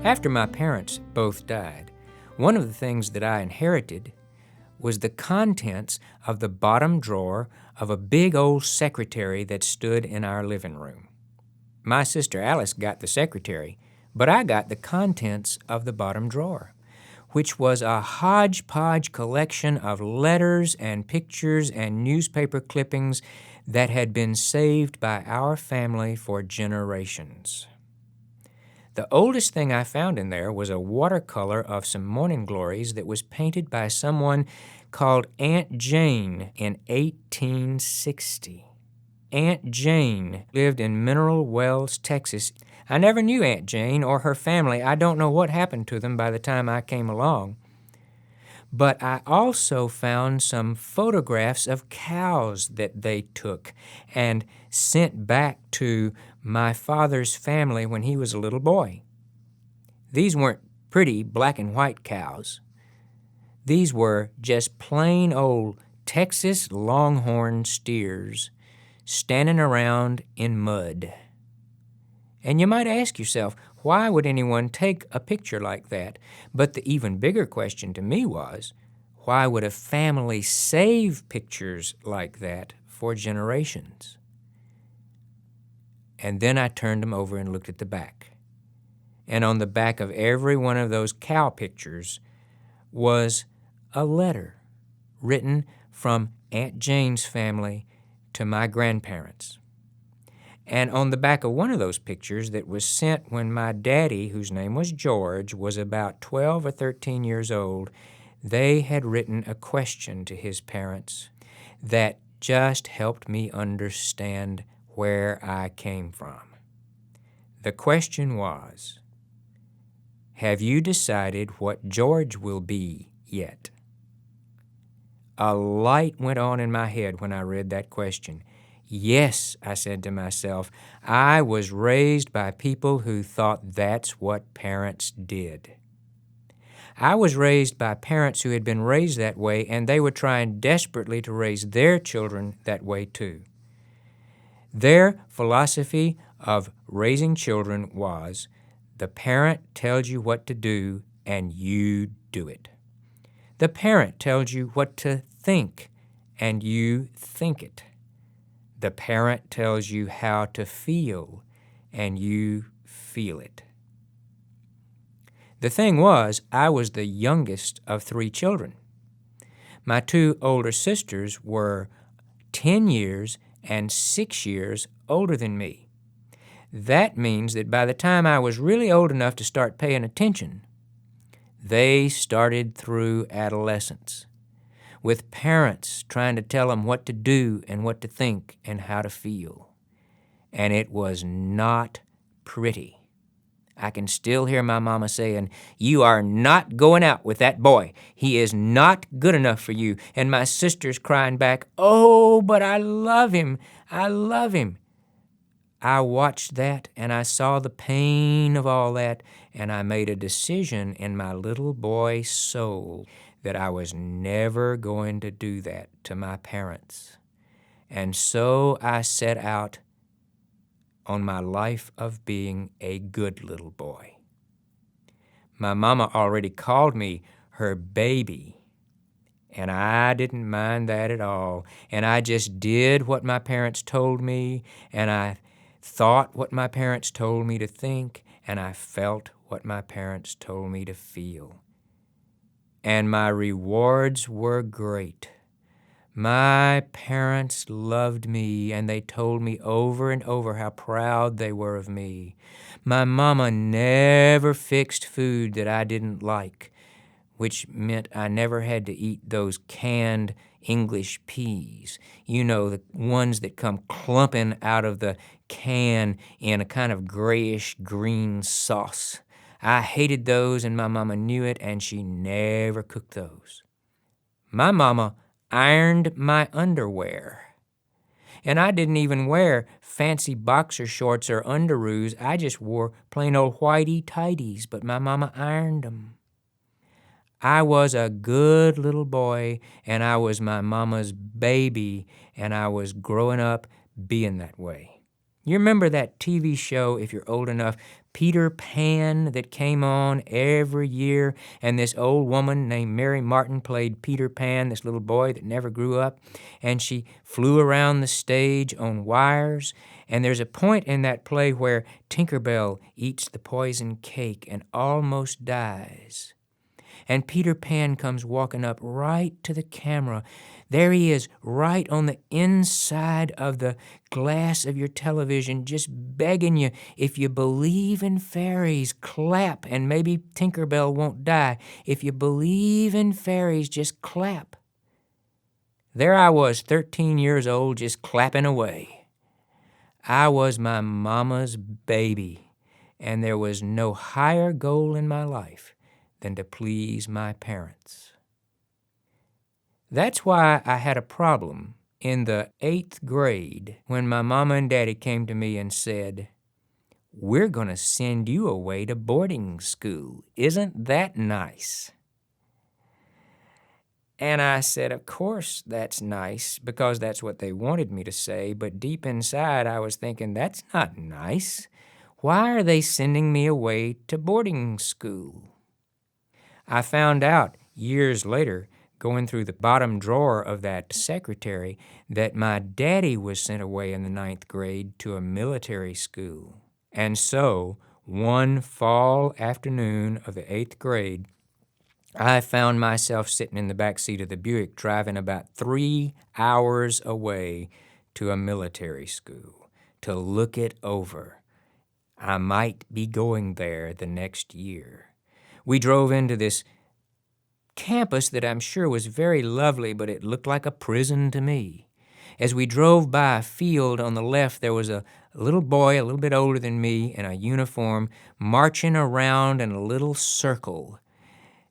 After my parents both died, one of the things that I inherited was the contents of the bottom drawer of a big old secretary that stood in our living room. My sister Alice got the secretary, but I got the contents of the bottom drawer, which was a hodgepodge collection of letters and pictures and newspaper clippings that had been saved by our family for generations. The oldest thing I found in there was a watercolor of some morning glories that was painted by someone called Aunt Jane in 1860. Aunt Jane lived in Mineral Wells, Texas. I never knew Aunt Jane or her family. I don't know what happened to them by the time I came along. But I also found some photographs of cows that they took and sent back to my father's family when he was a little boy. These weren't pretty black and white cows. These were just plain old Texas Longhorn steers standing around in mud. And you might ask yourself, why would anyone take a picture like that? But the even bigger question to me was, why would a family save pictures like that for generations? And then I turned them over and looked at the back. And on the back of every one of those cow pictures was a letter written from Aunt Jane's family to my grandparents. And on the back of one of those pictures that was sent when my daddy, whose name was George, was about 12 or 13 years old, they had written a question to his parents that just helped me understand where I came from. The question was, have you decided what George will be yet? A light went on in my head when I read that question. Yes, I said to myself, I was raised by people who thought that's what parents did. I was raised by parents who had been raised that way, and they were trying desperately to raise their children that way too. Their philosophy of raising children was, the parent tells you what to do and you do it. The parent tells you what to think and you think it. The parent tells you how to feel, and you feel it. The thing was, I was the youngest of 3 children. My 2 older sisters were 10 years and 6 years older than me. That means that by the time I was really old enough to start paying attention, they started through adolescence, with parents trying to tell them what to do and what to think and how to feel. And it was not pretty. I can still hear my mama saying, you are not going out with that boy. He is not good enough for you. And my sisters crying back, oh, but I love him. I love him. I watched that and I saw the pain of all that, and I made a decision in my little boy soul that I was never going to do that to my parents. And so I set out on my life of being a good little boy. My mama already called me her baby, and I didn't mind that at all. And I just did what my parents told me, and I thought what my parents told me to think, and I felt what my parents told me to feel. And my rewards were great. My parents loved me, and they told me over and over how proud they were of me. My mama never fixed food that I didn't like, which meant I never had to eat those canned English peas. You know, the ones that come clumping out of the can in a kind of grayish-green sauce. I hated those, and my mama knew it, and she never cooked those. My mama ironed my underwear. And I didn't even wear fancy boxer shorts or underoos. I just wore plain old whitey tighties, but my mama ironed them. I was a good little boy, and I was my mama's baby, and I was growing up being that way. You remember that TV show, if you're old enough, Peter Pan, that came on every year, and this old woman named Mary Martin played Peter Pan, this little boy that never grew up, and she flew around the stage on wires, and there's a point in that play where Tinkerbell eats the poison cake and almost dies. And Peter Pan comes walking up right to the camera. There he is, right on the inside of the glass of your television, just begging you, if you believe in fairies, clap, and maybe Tinkerbell won't die. If you believe in fairies, just clap. There I was, 13 years old, just clapping away. I was my mama's baby, and there was no higher goal in my life than to please my parents. That's why I had a problem in the 8th grade when my mama and daddy came to me and said, "We're going to send you away to boarding school. Isn't that nice?" And I said, of course that's nice, because that's what they wanted me to say, but deep inside I was thinking, that's not nice. Why are they sending me away to boarding school? I found out years later, going through the bottom drawer of that secretary, that my daddy was sent away in the 9th grade to a military school. And so, one fall afternoon of the 8th grade, I found myself sitting in the back seat of the Buick driving about 3 hours away to a military school to look it over. I might be going there the next year. We drove into this campus that I'm sure was very lovely, but it looked like a prison to me. As we drove by a field on the left, there was a little boy, a little bit older than me, in a uniform, marching around in a little circle.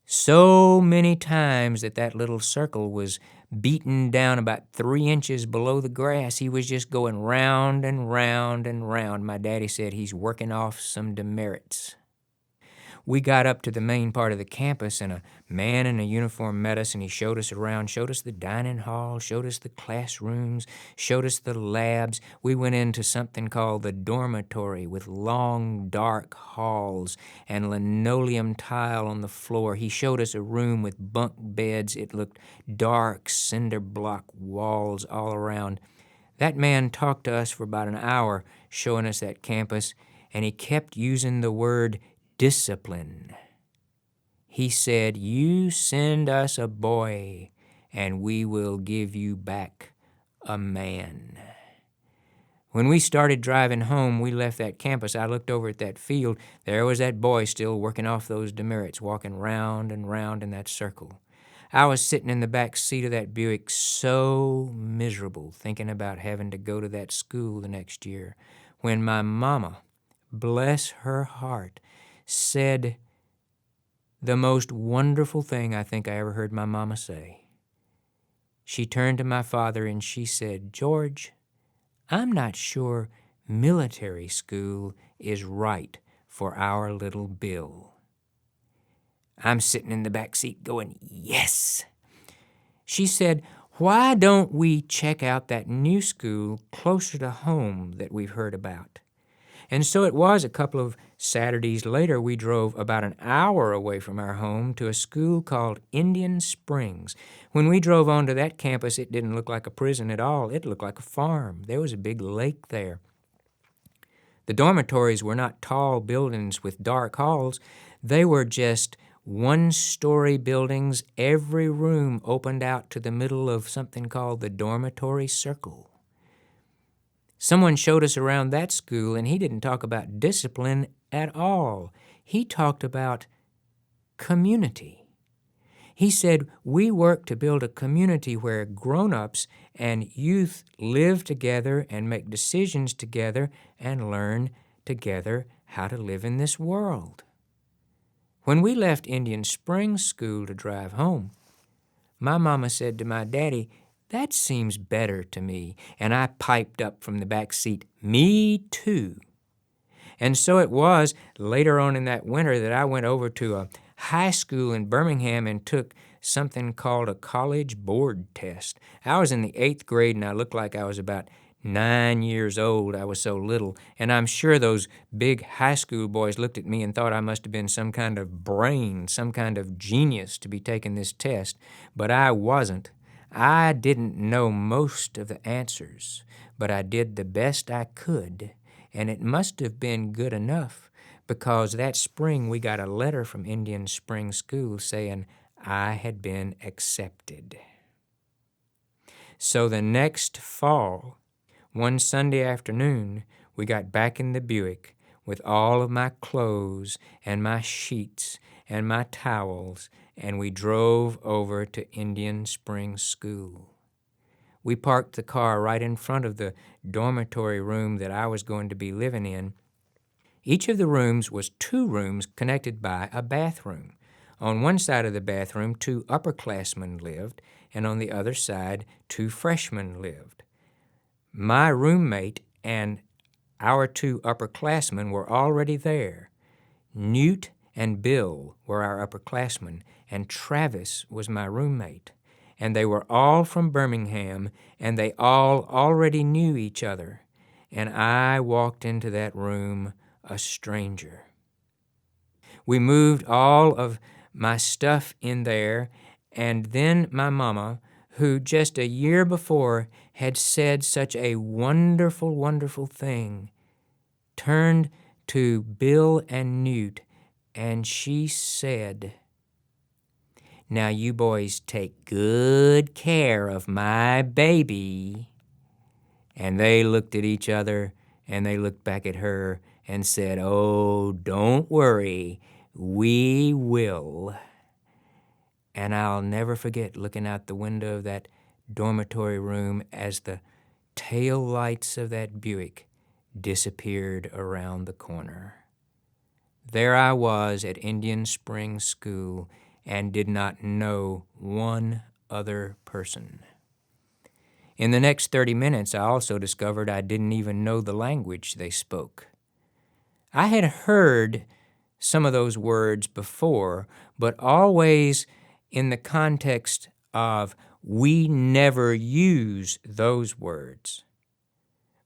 So many times that little circle was beaten down about 3 inches below the grass. He was just going round and round and round. My daddy said he's working off some demerits. We got up to the main part of the campus, and a man in a uniform met us, and he showed us around, showed us the dining hall, showed us the classrooms, showed us the labs. We went into something called the dormitory with long, dark halls and linoleum tile on the floor. He showed us a room with bunk beds. It looked dark, cinder block walls all around. That man talked to us for about an hour, showing us that campus, and he kept using the word discipline. He said, "You send us a boy, and we will give you back a man." When we started driving home, we left that campus. I looked over at that field. There was that boy still working off those demerits, walking round and round in that circle. I was sitting in the back seat of that Buick, so miserable, thinking about having to go to that school the next year, when my mama, bless her heart, said the most wonderful thing I think I ever heard my mama say. She turned to my father and she said, "George, I'm not sure military school is right for our little Bill." I'm sitting in the back seat going, yes. She said, "Why don't we check out that new school closer to home that we've heard about?" And so it was a couple of Saturdays later, we drove about an hour away from our home to a school called Indian Springs. When we drove onto that campus, it didn't look like a prison at all. It looked like a farm. There was a big lake there. The dormitories were not tall buildings with dark halls. They were just one-story buildings. Every room opened out to the middle of something called the dormitory circle. Someone showed us around that school, and he didn't talk about discipline at all. He talked about community. He said, we work to build a community where grown-ups and youth live together and make decisions together and learn together how to live in this world. When we left Indian Springs School to drive home, my mama said to my daddy, "That seems better to me." And I piped up from the back seat, "Me too." And so it was later on in that winter that I went over to a high school in Birmingham and took something called a college board test. I was in the 8th grade and I looked like I was about 9 years old. I was so little, and I'm sure those big high school boys looked at me and thought I must have been some kind of brain, some kind of genius to be taking this test, but I wasn't. I didn't know most of the answers, but I did the best I could, and it must have been good enough because that spring we got a letter from Indian Spring School saying I had been accepted. So the next fall, one Sunday afternoon, we got back in the Buick with all of my clothes and my sheets and my towels, and we drove over to Indian Springs School. We parked the car right in front of the dormitory room that I was going to be living in. Each of the rooms was 2 rooms connected by a bathroom. On one side of the bathroom, 2 upperclassmen lived, and on the other side, 2 freshmen lived. My roommate and our 2 upperclassmen were already there. Newt and Bill were our upperclassmen, and Travis was my roommate. And they were all from Birmingham, and they all already knew each other. And I walked into that room a stranger. We moved all of my stuff in there, and then my mama, who just a year before had said such a wonderful, wonderful thing, turned to Bill and Newt, and she said, "Now you boys take good care of my baby." And they looked at each other, and they looked back at her and said, "Oh, don't worry, we will." And I'll never forget looking out the window of that dormitory room as the tail lights of that Buick disappeared around the corner. There I was at Indian Springs School and did not know one other person. In the next 30 minutes, I also discovered I didn't even know the language they spoke. I had heard some of those words before, but always in the context of we never use those words.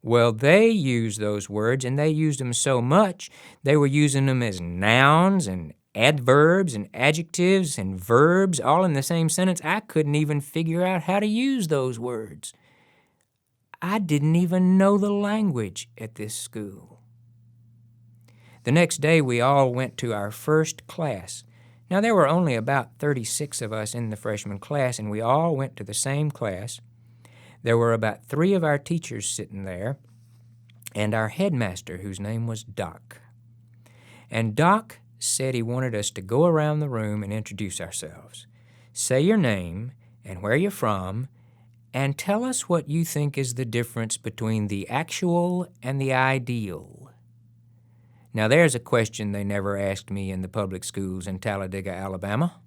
Well, they used those words, and they used them so much, they were using them as nouns and adverbs and adjectives and verbs all in the same sentence. I couldn't even figure out how to use those words. I didn't even know the language at this school. The next day, we all went to our first class. Now, there were only about 36 of us in the freshman class, and we all went to the same class. There were about 3 of our teachers sitting there, and our headmaster, whose name was Doc. And Doc said he wanted us to go around the room and introduce ourselves. Say your name and where you're from, and tell us what you think is the difference between the actual and the ideal. Now, there's a question they never asked me in the public schools in Talladega, Alabama.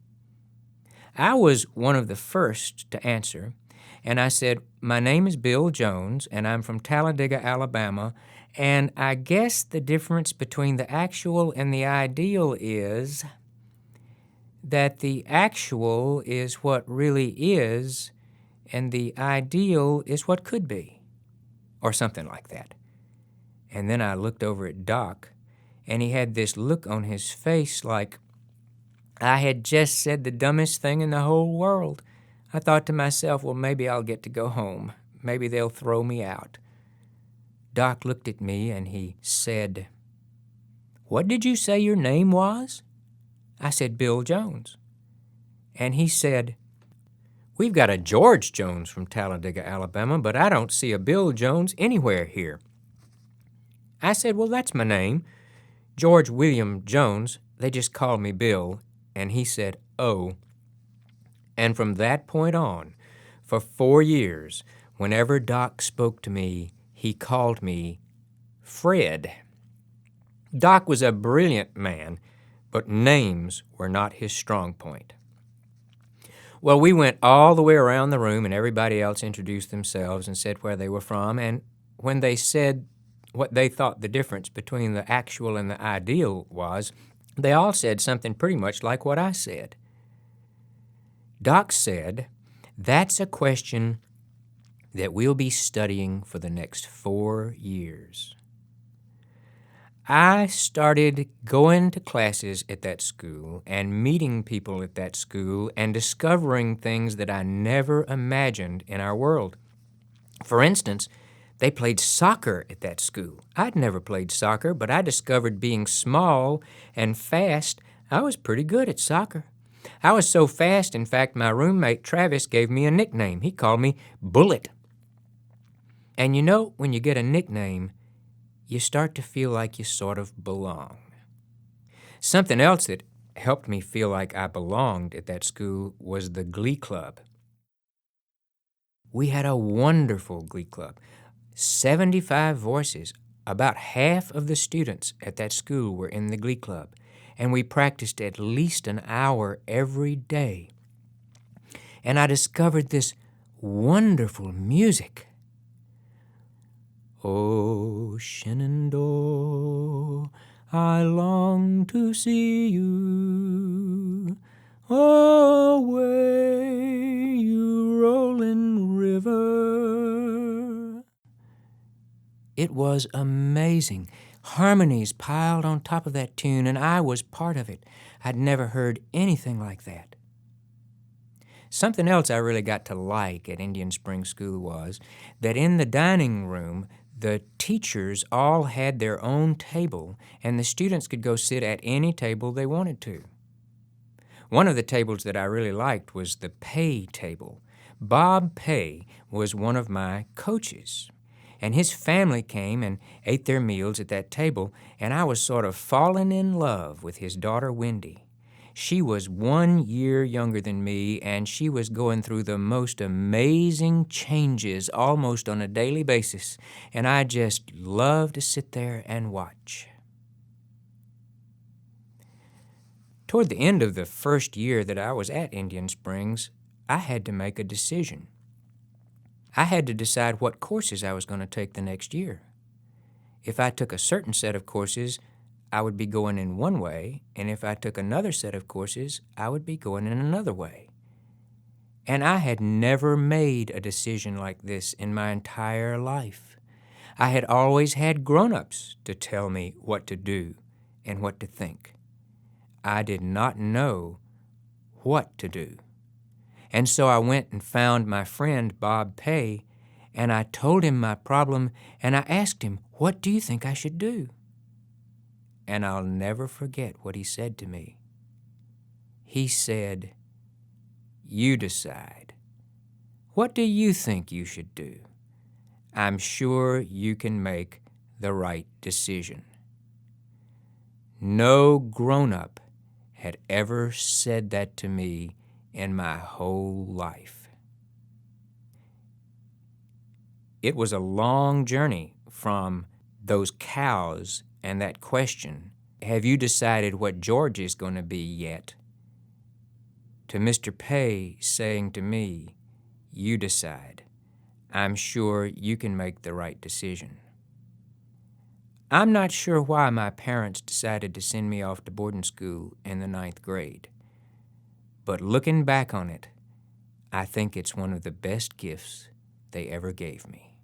I was one of the first to answer, and I said, "My name is Bill Jones, and I'm from Talladega, Alabama, and I guess the difference between the actual and the ideal is that the actual is what really is, and the ideal is what could be," or something like that. And then I looked over at Doc, and he had this look on his face like I had just said the dumbest thing in the whole world. I thought to myself, well, maybe I'll get to go home. Maybe they'll throw me out. Doc looked at me and he said, "What did you say your name was?" I said, "Bill Jones." And he said, "We've got a George Jones from Talladega, Alabama, but I don't see a Bill Jones anywhere here." I said, "Well, that's my name. George William Jones. They just call me Bill." And he said, "Oh." And from that point on, for 4 years, whenever Doc spoke to me, he called me Fred. Doc was a brilliant man, but names were not his strong point. Well, we went all the way around the room, and everybody else introduced themselves and said where they were from, and when they said what they thought the difference between the actual and the ideal was, they all said something pretty much like what I said. Doc said, "That's a question that we'll be studying for the next 4 years. I started going to classes at that school and meeting people at that school and discovering things that I never imagined in our world. For instance, they played soccer at that school. I'd never played soccer, but I discovered being small and fast, I was pretty good at soccer. I was so fast, in fact, my roommate Travis gave me a nickname. He called me Bullet. And you know, when you get a nickname, you start to feel like you sort of belong. Something else that helped me feel like I belonged at that school was the Glee Club. We had a wonderful Glee Club, 75 voices. About half of the students at that school were in the Glee Club, and we practiced at least an hour every day. And I discovered this wonderful music. Oh, Shenandoah, I long to see you. Oh, way you rolling river. It was amazing. Harmonies piled on top of that tune, and I was part of it. I'd never heard anything like that. Something else I really got to like at Indian Springs School was that in the dining room, the teachers all had their own table, and the students could go sit at any table they wanted to. One of the tables that I really liked was the Pay table. Bob Pay was one of my coaches, and his family came and ate their meals at that table, and I was sort of falling in love with his daughter Wendy. She was 1 year younger than me, and she was going through the most amazing changes almost on a daily basis, and I just loved to sit there and watch. Toward the end of the first year that I was at Indian Springs, I had to make a decision. I had to decide what courses I was going to take the next year. If I took a certain set of courses, I would be going in one way, and if I took another set of courses, I would be going in another way. And I had never made a decision like this in my entire life. I had always had grown-ups to tell me what to do and what to think. I did not know what to do. And so I went and found my friend Bob Pay, and I told him my problem, and I asked him, "What do you think I should do?" And I'll never forget what he said to me. He said, "You decide. What do you think you should do? I'm sure you can make the right decision." No grown-up had ever said that to me in my whole life. It was a long journey from those cows and that question, "Have you decided what George is going to be yet?" to Mr. Pay saying to me, "You decide. I'm sure you can make the right decision." I'm not sure why my parents decided to send me off to boarding school in the 9th grade, but looking back on it, I think it's one of the best gifts they ever gave me.